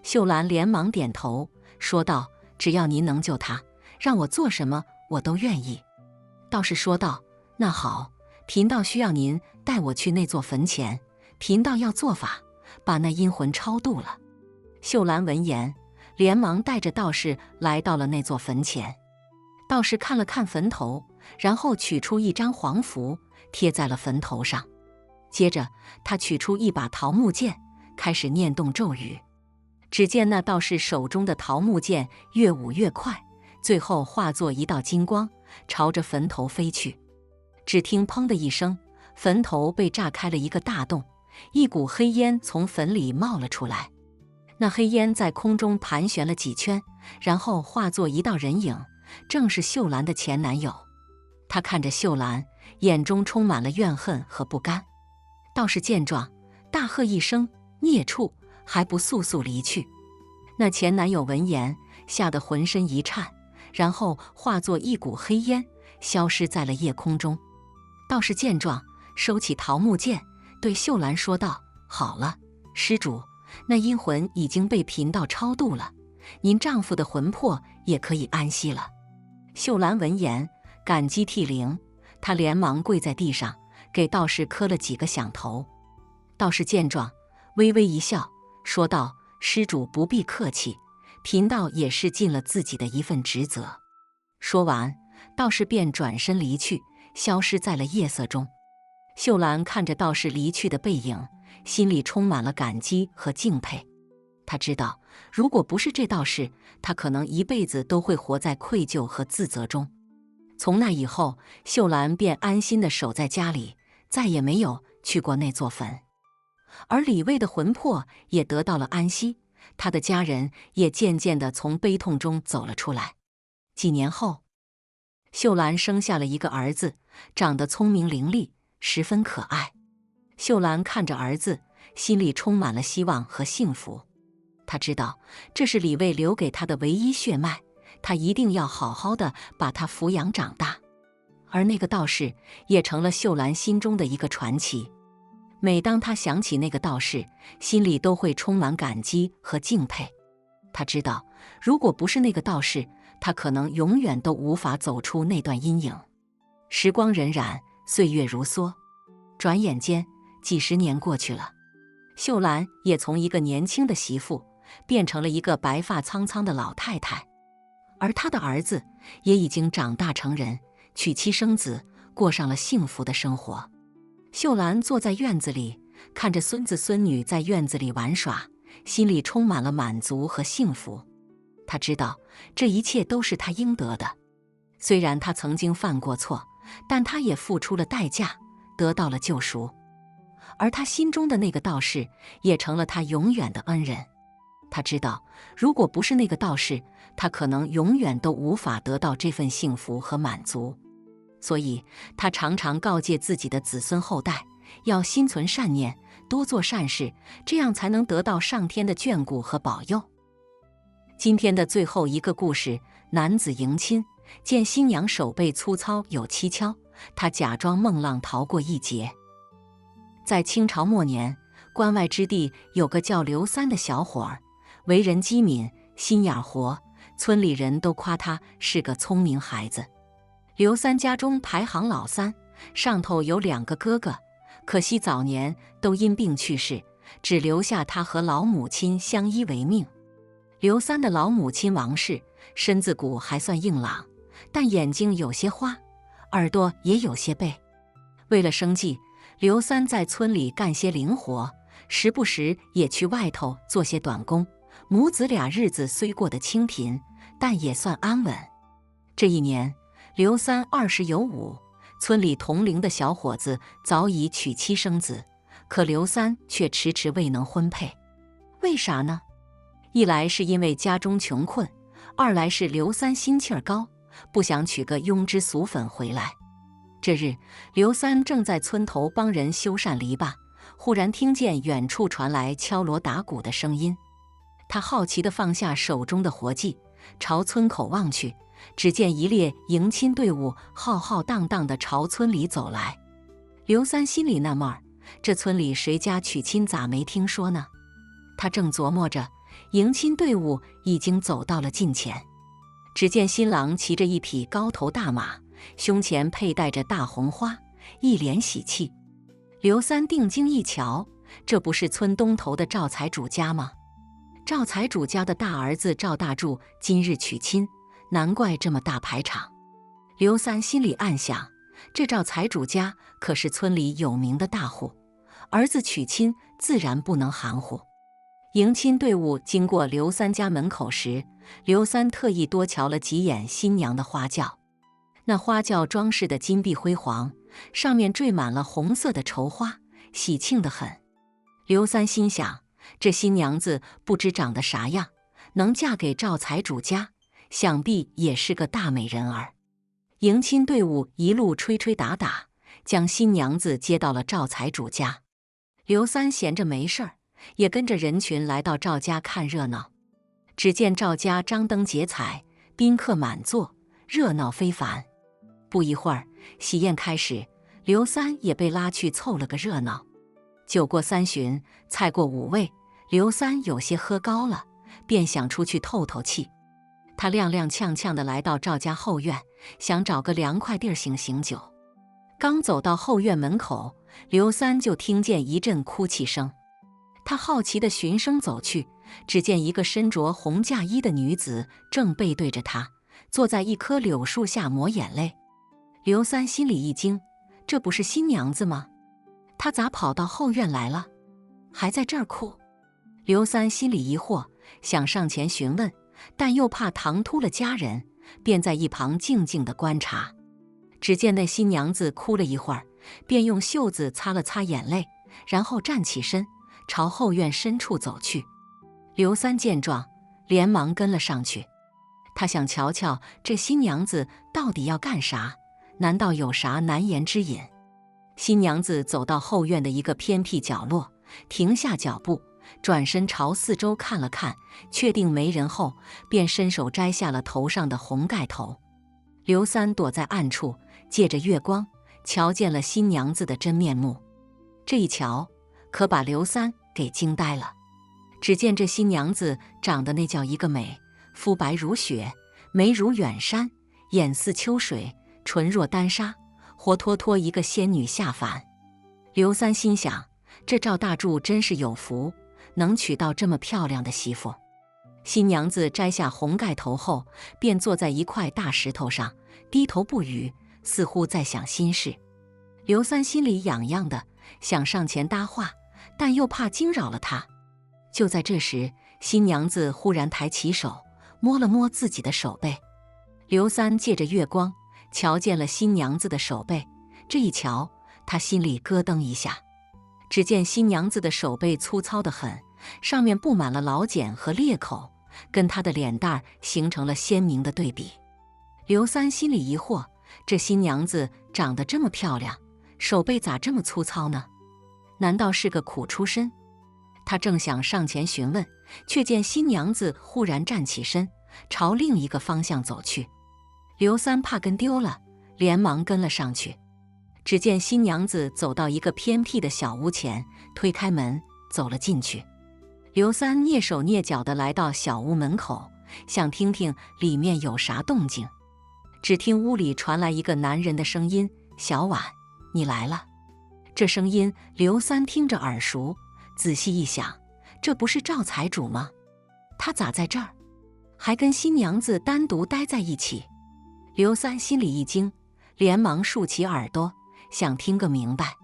秀兰连忙点头，说道：“只要您能救他，让我做什么我都愿意。”道士说道：“那好，贫道需要您带我去那座坟前，贫道要做法，把那阴魂超度了。”秀兰闻言，连忙带着道士来到了那座坟前。道士看了看坟头，然后取出一张黄符，贴在了坟头上。接着，他取出一把桃木剑，开始念动咒语。只见那道士手中的桃木剑越舞越快，最后化作一道金光，朝着坟头飞去。只听砰的一声，坟头被炸开了一个大洞，一股黑烟从坟里冒了出来。那黑烟在空中盘旋了几圈，然后化作一道人影，正是秀兰的前男友。他看着秀兰，眼中充满了怨恨和不甘。道士见状，大喝一声：“孽畜，还不速速离去！”那前男友闻言，吓得浑身一颤，然后化作一股黑烟，消失在了夜空中。道士见状，收起桃木剑，对秀兰说道：“好了，施主，那阴魂已经被贫道超度了，您丈夫的魂魄也可以安息了。”秀兰闻言，感激涕零，她连忙跪在地上，给道士磕了几个响头。道士见状，微微一笑，说道：“施主不必客气，贫道也是尽了自己的一份职责。”说完，道士便转身离去，消失在了夜色中。秀兰看着道士离去的背影，心里充满了感激和敬佩。她知道，如果不是这道士，她可能一辈子都会活在愧疚和自责中。从那以后，秀兰便安心地守在家里，再也没有去过那座坟。而李卫的魂魄也得到了安息，他的家人也渐渐地从悲痛中走了出来。几年后，秀兰生下了一个儿子，长得聪明伶俐，十分可爱。秀兰看着儿子，心里充满了希望和幸福。她知道这是李卫留给她的唯一血脉，她一定要好好的把他抚养长大。而那个道士也成了秀兰心中的一个传奇。每当她想起那个道士，心里都会充满感激和敬佩。她知道，如果不是那个道士，她可能永远都无法走出那段阴影。时光荏苒，岁月如梭，转眼间几十年过去了，秀兰也从一个年轻的媳妇变成了一个白发苍苍的老太太，而她的儿子也已经长大成人，娶妻生子，过上了幸福的生活。秀兰坐在院子里，看着孙子孙女在院子里玩耍，心里充满了满足和幸福。她知道这一切都是她应得的，虽然她曾经犯过错，但她也付出了代价，得到了救赎。而她心中的那个道士也成了她永远的恩人。她知道，如果不是那个道士，她可能永远都无法得到这份幸福和满足。所以她常常告诫自己的子孙后代，要心存善念，多做善事，这样才能得到上天的眷顾和保佑。今天的最后一个故事，男子迎亲，见新娘手背粗糙有蹊跷，他假装梦浪逃过一劫。在清朝末年，关外之地有个叫刘三的小伙儿，为人机敏，心眼活，村里人都夸他是个聪明孩子。刘三家中排行老三，上头有2个哥哥，可惜早年都因病去世，只留下他和老母亲相依为命。刘三的老母亲王氏身子骨还算硬朗，但眼睛有些花，耳朵也有些背。为了生计，刘三在村里干些零活，时不时也去外头做些短工。母子俩日子虽过得清贫，但也算安稳。这一年，刘三20有5，村里同龄的小伙子早已娶妻生子，可刘三却迟迟未能婚配。为啥呢？一来是因为家中穷困，二来是刘三心气儿高，不想娶个庸脂俗粉回来。这日，刘三正在村头帮人修缮篱笆，忽然听见远处传来敲锣打鼓的声音。他好奇地放下手中的活计，朝村口望去，只见一列迎亲队伍浩浩荡荡地朝村里走来。刘三心里纳闷儿，这村里谁家娶亲咋没听说呢？他正琢磨着，迎亲队伍已经走到了近前。只见新郎骑着一匹高头大马，胸前佩戴着大红花，一脸喜气。刘三定睛一瞧，这不是村东头的赵财主家吗？赵财主家的大儿子赵大柱今日娶亲，难怪这么大排场。刘三心里暗想，这赵财主家可是村里有名的大户，儿子娶亲自然不能含糊。迎亲队伍经过刘三家门口时，刘三特意多瞧了几眼新娘的花轿。那花轿装饰的金碧辉煌，上面缀满了红色的绸花，喜庆得很。刘三心想，这新娘子不知长得啥样，能嫁给赵财主家，想必也是个大美人儿。迎亲队伍一路吹吹打打，将新娘子接到了赵财主家。刘三闲着没事儿，也跟着人群来到赵家看热闹。只见赵家张灯结彩，宾客满座，热闹非凡。不一会儿，喜宴开始，刘三也被拉去凑了个热闹。酒过3巡，菜过5味，刘三有些喝高了，便想出去透透气。他踉踉跄跄地来到赵家后院，想找个凉快地儿醒酒。刚走到后院门口，刘三就听见一阵哭泣声。他好奇地循声走去，只见一个身着红嫁衣的女子正背对着他，坐在一棵柳树下抹眼泪。刘三心里一惊，这不是新娘子吗？她咋跑到后院来了，还在这儿哭？刘三心里疑惑，想上前询问，但又怕唐突了家人，便在一旁静静地观察。只见那新娘子哭了一会儿，便用袖子擦了擦眼泪，然后站起身，朝后院深处走去。刘三见状，连忙跟了上去。他想瞧瞧这新娘子到底要干啥，难道有啥难言之隐？新娘子走到后院的一个偏僻角落，停下脚步，转身朝四周看了看，确定没人后，便伸手摘下了头上的红盖头。刘三躲在暗处，借着月光，瞧见了新娘子的真面目。这一瞧，可把刘三给惊呆了。只见这新娘子长得那叫一个美，肤白如雪，眉如远山，眼似秋水，唇若丹砂，活脱脱一个仙女下凡。刘三心想，这赵大柱真是有福，能娶到这么漂亮的媳妇。新娘子摘下红盖头后，便坐在一块大石头上，低头不语，似乎在想心事。刘三心里痒痒的，想上前搭话，但又怕惊扰了她。就在这时，新娘子忽然抬起手，摸了摸自己的手背。刘三借着月光瞧见了新娘子的手背，这一瞧，他心里咯噔一下。只见新娘子的手背粗糙得很，上面布满了老茧和裂口，跟她的脸蛋形成了鲜明的对比。刘三心里疑惑，这新娘子长得这么漂亮，手背咋这么粗糙呢？难道是个苦出身？他正想上前询问，却见新娘子忽然站起身，朝另一个方向走去。刘三怕跟丢了，连忙跟了上去。只见新娘子走到一个偏僻的小屋前，推开门走了进去。刘三蹑手蹑脚地来到小屋门口，想听听里面有啥动静。只听屋里传来一个男人的声音：“小婉，你来了。”这声音刘三听着耳熟，仔细一想，这不是赵财主吗？他咋在这儿？还跟新娘子单独待在一起？刘三心里一惊，连忙竖起耳朵，想听个明白。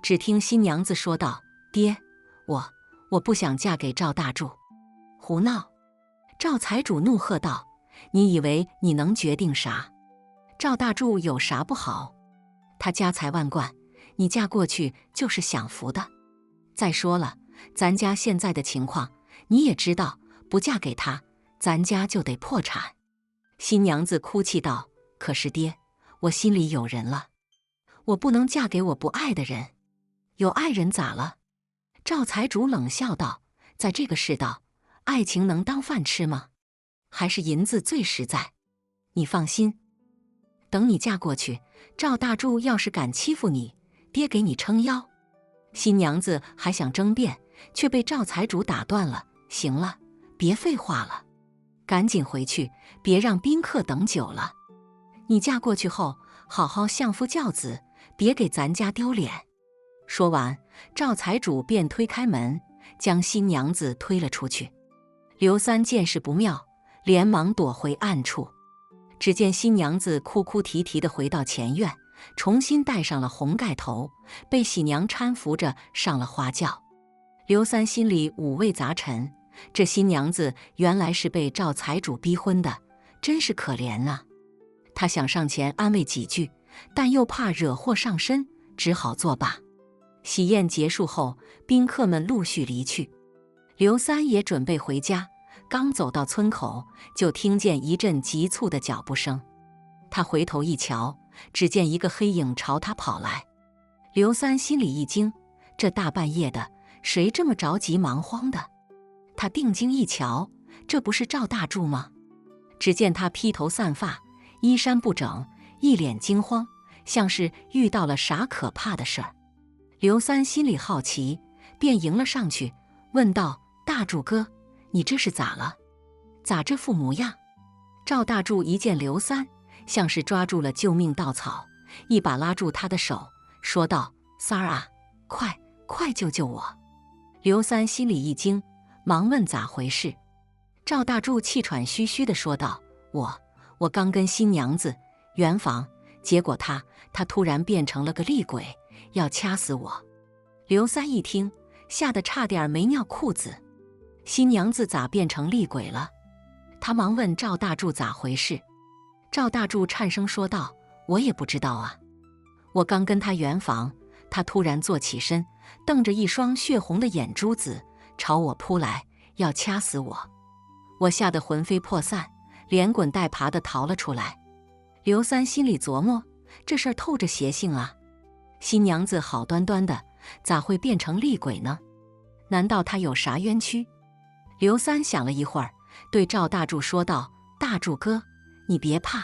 只听新娘子说道：“爹，我不想嫁给赵大柱。”胡闹！赵财主怒喝道：“你以为你能决定啥？赵大柱有啥不好？他家财万贯，你嫁过去就是享福的。再说了，咱家现在的情况你也知道，不嫁给他，咱家就得破产。”新娘子哭泣道：“可是爹，我心里有人了，我不能嫁给我不爱的人。”“有爱人咋了？”赵财主冷笑道：“在这个世道，爱情能当饭吃吗？还是银子最实在。你放心，等你嫁过去，赵大柱要是敢欺负你，爹给你撑腰。”新娘子还想争辩，却被赵财主打断了：“行了，别废话了，赶紧回去，别让宾客等久了。你嫁过去后，好好相夫教子，别给咱家丢脸。”说完，赵财主便推开门，将新娘子推了出去。刘三见势不妙，连忙躲回暗处。只见新娘子哭哭啼啼地回到前院，重新戴上了红盖头，被喜娘搀扶着上了花轿。刘三心里五味杂陈，这新娘子原来是被赵财主逼婚的，真是可怜啊。他想上前安慰几句，但又怕惹祸上身，只好作罢。喜宴结束后，宾客们陆续离去，刘三也准备回家，刚走到村口，就听见一阵急促的脚步声。他回头一瞧，只见一个黑影朝他跑来。刘三心里一惊，这大半夜的，谁这么着急忙慌的？他定睛一瞧，这不是赵大柱吗？只见他披头散发，衣衫不整，一脸惊慌，像是遇到了啥可怕的事儿。刘三心里好奇，便迎了上去，问道：“大柱哥，你这是咋了？咋这副模样？”赵大柱一见刘三，像是抓住了救命稻草，一把拉住他的手，说道：“三儿啊，快救救我！”刘三心里一惊，忙问咋回事。赵大柱气喘吁吁地说道：“我刚跟新娘子圆房，结果他突然变成了个厉鬼，要掐死我。”刘三一听，吓得差点没尿裤子。新娘子咋变成厉鬼了？他忙问赵大柱咋回事。赵大柱颤声说道：“我也不知道啊，我刚跟他圆房，他突然坐起身，瞪着一双血红的眼珠子朝我扑来，要掐死我。我吓得魂飞魄散，连滚带爬地逃了出来。”刘三心里琢磨，这事儿透着邪性啊，新娘子好端端的，咋会变成厉鬼呢？难道她有啥冤屈？刘三想了一会儿，对赵大柱说道：“大柱哥，你别怕，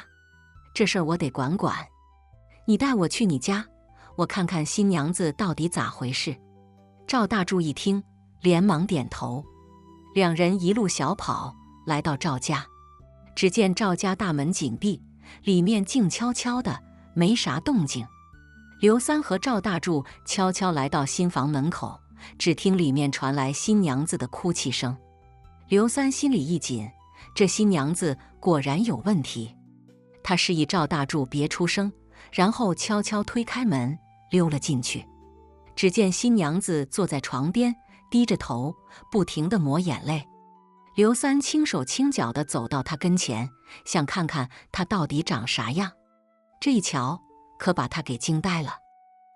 这事儿我得管管。你带我去你家，我看看新娘子到底咋回事。”赵大柱一听，连忙点头。两人一路小跑来到赵家，只见赵家大门紧闭，里面静悄悄的，没啥动静。刘三和赵大柱悄悄来到新房门口，只听里面传来新娘子的哭泣声。刘三心里一紧，这新娘子果然有问题。他示意赵大柱别出声，然后悄悄推开门溜了进去。只见新娘子坐在床边，低着头，不停地抹眼泪。刘三轻手轻脚地走到她跟前，想看看她到底长啥样。这一瞧，可把他给惊呆了。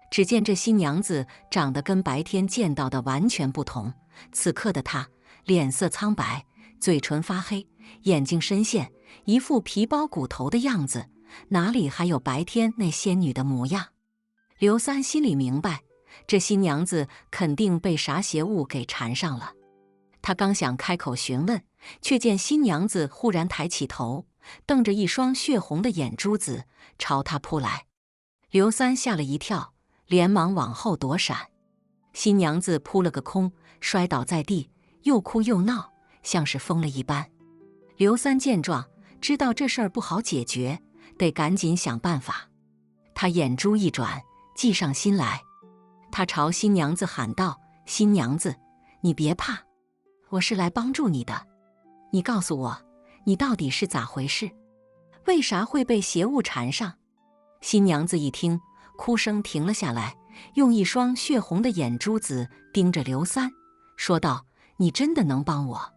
只见这新娘子长得跟白天见到的完全不同，此刻的她脸色苍白，嘴唇发黑，眼睛深陷，一副皮包骨头的样子，哪里还有白天那仙女的模样？刘三心里明白，这新娘子肯定被啥邪物给缠上了。他刚想开口询问，却见新娘子忽然抬起头，瞪着一双血红的眼珠子朝他扑来。刘三吓了一跳，连忙往后躲闪。新娘子扑了个空，摔倒在地，又哭又闹，像是疯了一般。刘三见状，知道这事儿不好解决，得赶紧想办法。他眼珠一转，计上心来。他朝新娘子喊道：“新娘子，你别怕，我是来帮助你的。你告诉我，你到底是咋回事？为啥会被邪物缠上？”新娘子一听，哭声停了下来，用一双血红的眼珠子盯着刘三，说道：“你真的能帮我？”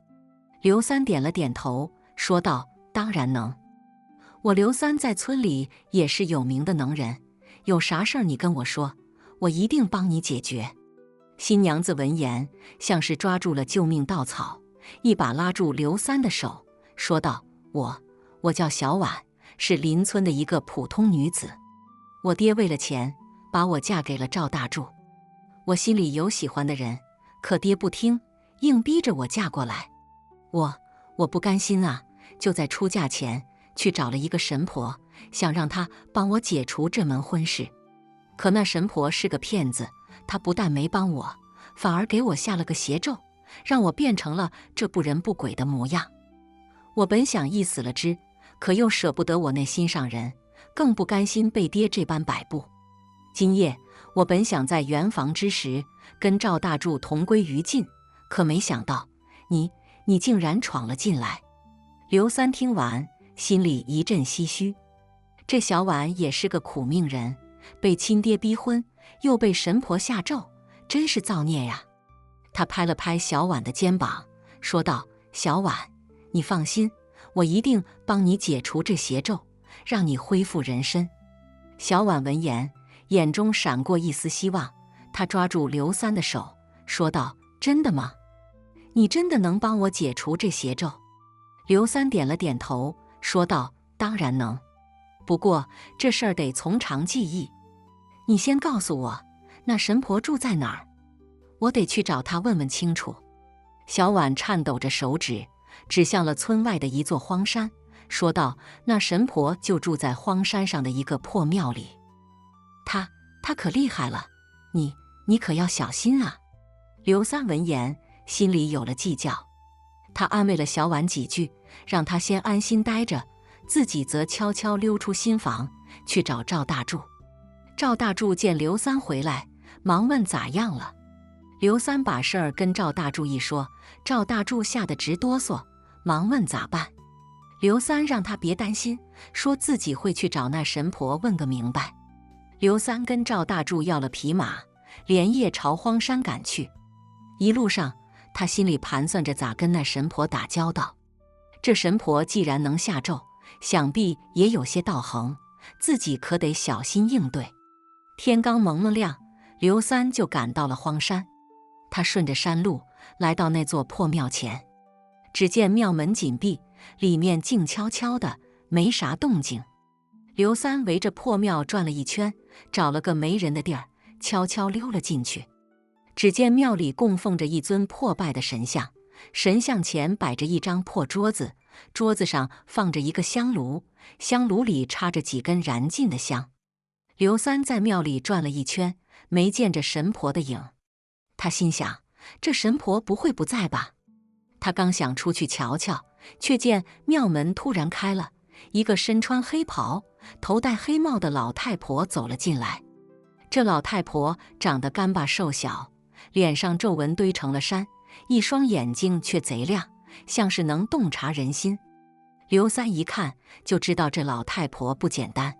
刘三点了点头，说道：“当然能。我刘三在村里也是有名的能人，有啥事儿你跟我说，我一定帮你解决。”新娘子闻言，像是抓住了救命稻草，一把拉住刘三的手，说道：“我叫小婉，是邻村的一个普通女子。我爹为了钱，把我嫁给了赵大柱。我心里有喜欢的人，可爹不听，硬逼着我嫁过来。我不甘心啊，就在出嫁前去找了一个神婆，想让她帮我解除这门婚事。可那神婆是个骗子，她不但没帮我，反而给我下了个邪咒，让我变成了这不人不鬼的模样。我本想一死了之，可又舍不得我那心上人，更不甘心被爹这般摆布。今夜我本想在圆房之时跟赵大柱同归于尽，可没想到你竟然闯了进来。”刘三听完，心里一阵唏嘘。这小婉也是个苦命人，被亲爹逼婚，又被神婆下咒，真是造孽呀。他拍了拍小婉的肩膀，说道：“小婉，你放心，我一定帮你解除这邪咒，让你恢复人身。”小婉闻言，眼中闪过一丝希望，她抓住刘三的手，说道：“真的吗？你真的能帮我解除这邪咒？”刘三点了点头，说道：“当然能，不过这事儿得从长计议。你先告诉我，那神婆住在哪儿？我得去找她问问清楚。”小婉颤抖着手指，指向了村外的一座荒山，说道：“那神婆就住在荒山上的一个破庙里。她可厉害了，你可要小心啊。”刘三闻言，心里有了计较。他安慰了小婉几句，让她先安心待着，自己则悄悄溜出新房，去找赵大柱。赵大柱见刘三回来，忙问咋样了。刘三把事儿跟赵大柱一说，赵大柱吓得直哆嗦，忙问咋办。刘三让他别担心，说自己会去找那神婆问个明白。刘三跟赵大柱要了匹马，连夜朝荒山赶去。一路上，他心里盘算着咋跟那神婆打交道。这神婆既然能下咒，想必也有些道行，自己可得小心应对。天刚蒙了亮，刘三就赶到了荒山。他顺着山路来到那座破庙前，只见庙门紧闭，里面静悄悄的，没啥动静。刘三围着破庙转了一圈，找了个没人的地儿，悄悄溜了进去。只见庙里供奉着一尊破败的神像，神像前摆着一张破桌子，桌子上放着一个香炉，香炉里插着几根燃尽的香。刘三在庙里转了一圈，没见着神婆的影。他心想，这神婆不会不在吧？他刚想出去瞧瞧，却见庙门突然开了，一个身穿黑袍、头戴黑帽的老太婆走了进来。这老太婆长得干巴瘦小，脸上皱纹堆成了山，一双眼睛却贼亮，像是能洞察人心。刘三一看就知道这老太婆不简单。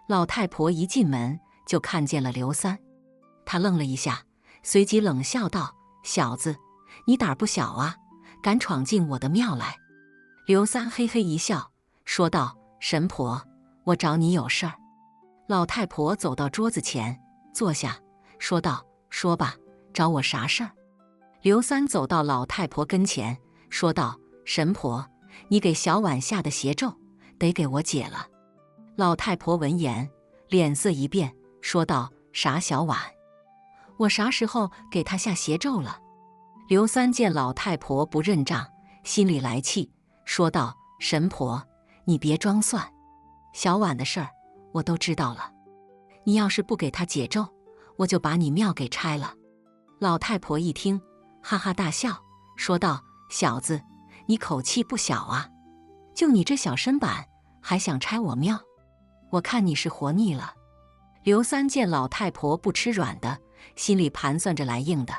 老太婆一进门就看见了刘三，她愣了一下，随即冷笑道：“小子，你胆儿不小啊，敢闯进我的庙来！”刘三嘿嘿一笑，说道：“神婆，我找你有事儿。”老太婆走到桌子前坐下，说道：“说吧，找我啥事儿？”刘三走到老太婆跟前，说道：“神婆，你给小婉下的邪咒，得给我解了。”老太婆闻言，脸色一变，说道：“啥小婉？我啥时候给她下邪咒了？”刘三见老太婆不认账，心里来气，说道：“神婆，你别装蒜，小婉的事儿我都知道了。你要是不给她解咒，我就把你庙给拆了。”老太婆一听，哈哈大笑，说道：“小子，你口气不小啊！就你这小身板，还想拆我庙？我看你是活腻了。”刘三见老太婆不吃软的，心里盘算着来硬的。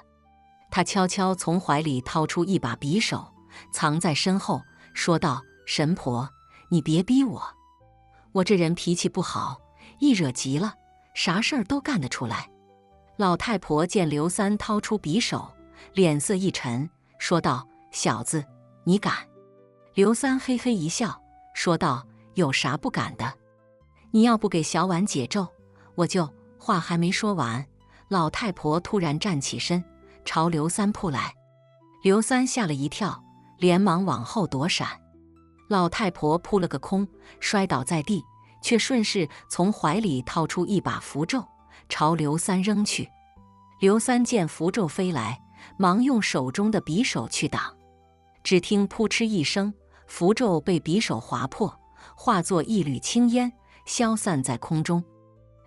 他悄悄从怀里掏出一把匕首，藏在身后，说道：“神婆，你别逼我，我这人脾气不好，一惹急了，啥事儿都干得出来。”老太婆见刘三掏出匕首，脸色一沉，说道：“小子，你敢？”刘三嘿嘿一笑，说道：“有啥不敢的？你要不给小婉解咒，我就……”话还没说完，老太婆突然站起身，朝刘三扑来。刘三吓了一跳，连忙往后躲闪。老太婆扑了个空，摔倒在地，却顺势从怀里掏出一把符咒，朝刘三扔去。刘三见符咒飞来，忙用手中的匕首去挡，只听扑哧一声，符咒被匕首划破，化作一缕青烟，消散在空中。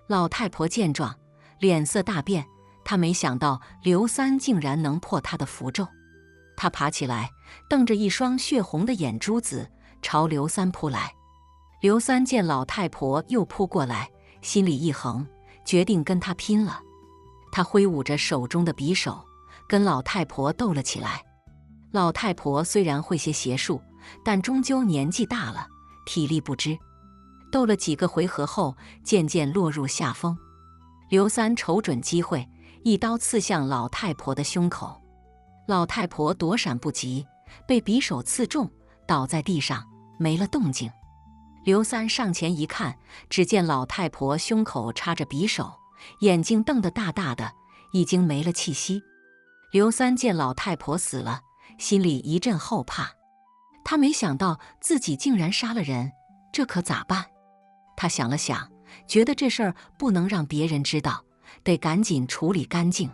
老太婆见状，脸色大变，她没想到刘三竟然能破她的符咒。她爬起来，瞪着一双血红的眼珠子朝刘三扑来。刘三见老太婆又扑过来，心里一横，决定跟她拼了。他挥舞着手中的匕首，跟老太婆斗了起来。老太婆虽然会些邪术，但终究年纪大了，体力不支。斗了几个回合后，渐渐落入下风。刘三瞅准机会，一刀刺向老太婆的胸口。老太婆躲闪不及，被匕首刺中，倒在地上，没了动静。刘三上前一看，只见老太婆胸口插着匕首，眼睛瞪得大大的，已经没了气息。刘三见老太婆死了，心里一阵后怕。他没想到自己竟然杀了人，这可咋办？他想了想，觉得这事儿不能让别人知道，得赶紧处理干净。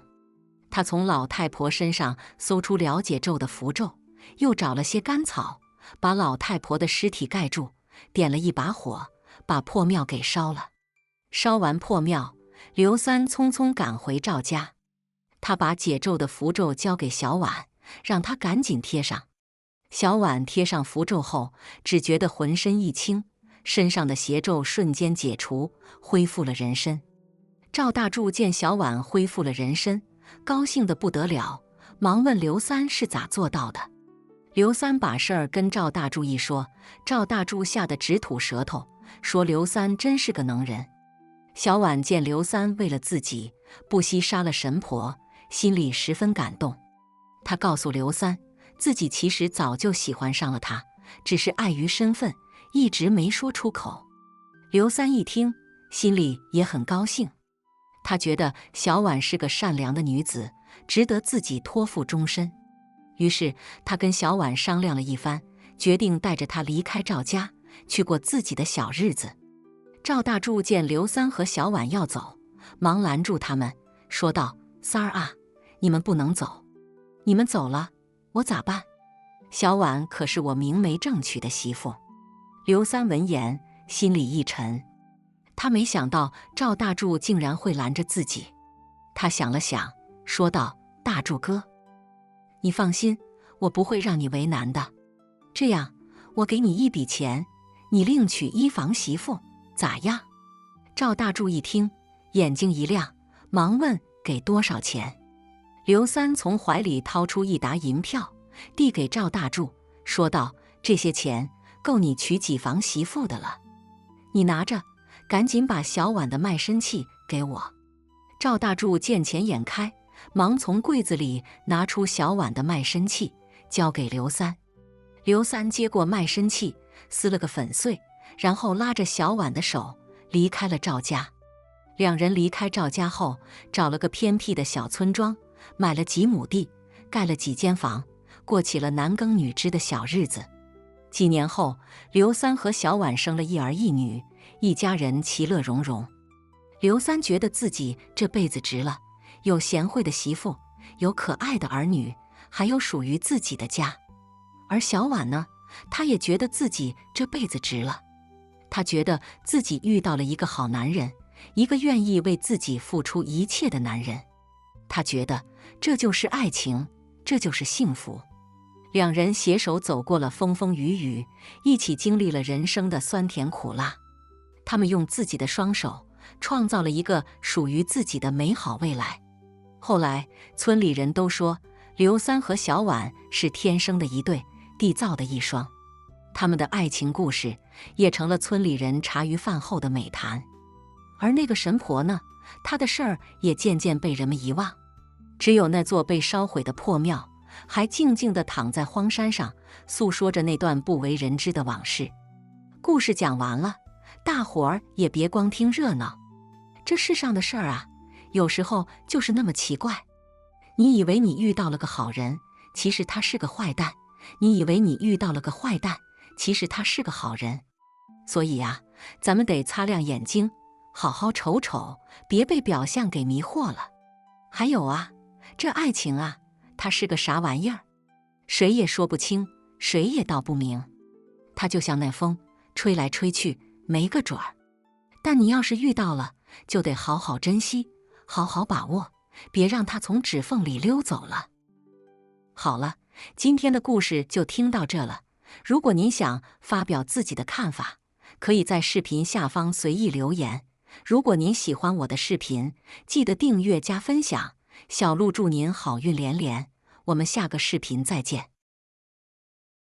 他从老太婆身上搜出了解咒的符咒，又找了些干草，把老太婆的尸体盖住，点了一把火，把破庙给烧了。烧完破庙，刘三匆匆赶回赵家。他把解咒的符咒交给小婉，让她赶紧贴上。小婉贴上符咒后，只觉得浑身一轻，身上的邪咒瞬间解除，恢复了人身。赵大柱见小婉恢复了人身，高兴得不得了，忙问刘三是咋做到的。刘三把事儿跟赵大柱一说，赵大柱吓得直吐舌头，说刘三真是个能人。小婉见刘三为了自己不惜杀了神婆，心里十分感动。他告诉刘三，自己其实早就喜欢上了他，只是碍于身份，一直没说出口。刘三一听，心里也很高兴。他觉得小婉是个善良的女子，值得自己托付终身。于是他跟小婉商量了一番，决定带着她离开赵家，去过自己的小日子。赵大柱见刘三和小婉要走，忙拦住他们，说道：“三儿啊，你们不能走，你们走了，我咋办？小婉可是我明媒正娶的媳妇。”刘三闻言，心里一沉，他没想到赵大柱竟然会拦着自己。他想了想，说道：“大柱哥，你放心，我不会让你为难的。这样，我给你一笔钱，你另娶一房媳妇，咋样？”赵大柱一听，眼睛一亮，忙问给多少钱。刘三从怀里掏出一沓银票，递给赵大柱，说道：“这些钱够你娶几房媳妇的了，你拿着，赶紧把小碗的卖身契给我。”赵大柱见钱眼开，忙从柜子里拿出小碗的卖身契，交给刘三。刘三接过卖身契，撕了个粉碎，然后拉着小碗的手离开了赵家。两人离开赵家后，找了个偏僻的小村庄，买了几亩地，盖了几间房，过起了男耕女织的小日子。几年后，刘三和小婉生了一儿一女，一家人其乐融融。刘三觉得自己这辈子值了，有贤惠的媳妇，有可爱的儿女，还有属于自己的家。而小婉呢，她也觉得自己这辈子值了。她觉得自己遇到了一个好男人，一个愿意为自己付出一切的男人。她觉得这就是爱情，这就是幸福。两人携手走过了风风雨雨，一起经历了人生的酸甜苦辣。他们用自己的双手创造了一个属于自己的美好未来。后来，村里人都说刘三和小婉是天生的一对，地造的一双。他们的爱情故事也成了村里人茶余饭后的美谈。而那个神婆呢，她的事儿也渐渐被人们遗忘。只有那座被烧毁的破庙，还静静地躺在荒山上，诉说着那段不为人知的往事。故事讲完了，大伙儿也别光听热闹。这世上的事儿啊，有时候就是那么奇怪。你以为你遇到了个好人，其实他是个坏蛋；你以为你遇到了个坏蛋，其实他是个好人。所以啊，咱们得擦亮眼睛，好好瞅瞅，别被表象给迷惑了。还有啊，这爱情啊，它是个啥玩意儿？谁也说不清，谁也道不明。它就像那风，吹来吹去，没个准儿。但你要是遇到了，就得好好珍惜，好好把握，别让它从指缝里溜走了。好了，今天的故事就听到这了。如果您想发表自己的看法，可以在视频下方随意留言。如果您喜欢我的视频，记得订阅加分享。小鹿祝您好运连连，我们下个视频再见。